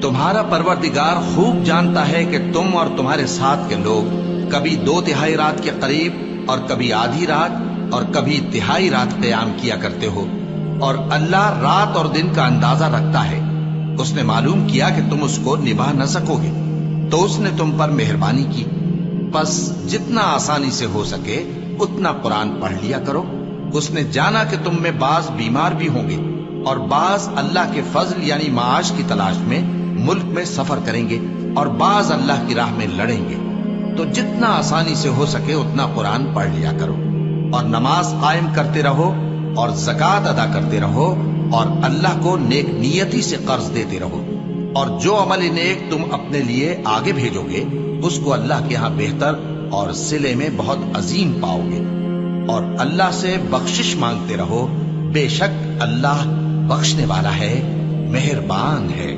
تمہارا پروردگار خوب جانتا ہے کہ تم اور تمہارے ساتھ کے لوگ کبھی 2/3 رات کے قریب اور کبھی آدھی رات اور کبھی تہائی رات قیام کیا کرتے ہو، اور اللہ رات اور دن کا اندازہ رکھتا ہے۔ اس نے معلوم کیا کہ تم اس کو نبھا نہ سکو گے تو اس نے تم پر مہربانی کی، پس جتنا آسانی سے ہو سکے اتنا قرآن پڑھ لیا کرو۔ اس نے جانا کہ تم میں بعض بیمار بھی ہوں گے اور بعض اللہ کے فضل یعنی معاش کی تلاش میں ملک میں سفر کریں گے اور بعض اللہ کی راہ میں لڑیں گے، تو جتنا آسانی سے ہو سکے اتنا قرآن پڑھ لیا کرو، اور نماز قائم کرتے رہو اور زکوٰۃ ادا کرتے رہو اور اللہ کو نیک نیتی سے قرض دیتے رہو، اور جو عمل نیک تم اپنے لیے آگے بھیجو گے اس کو اللہ کے ہاں بہتر اور صلے میں بہت عظیم پاؤ گے، اور اللہ سے بخشش مانگتے رہو، بے شک اللہ بخشنے والا ہے، مہربان ہے۔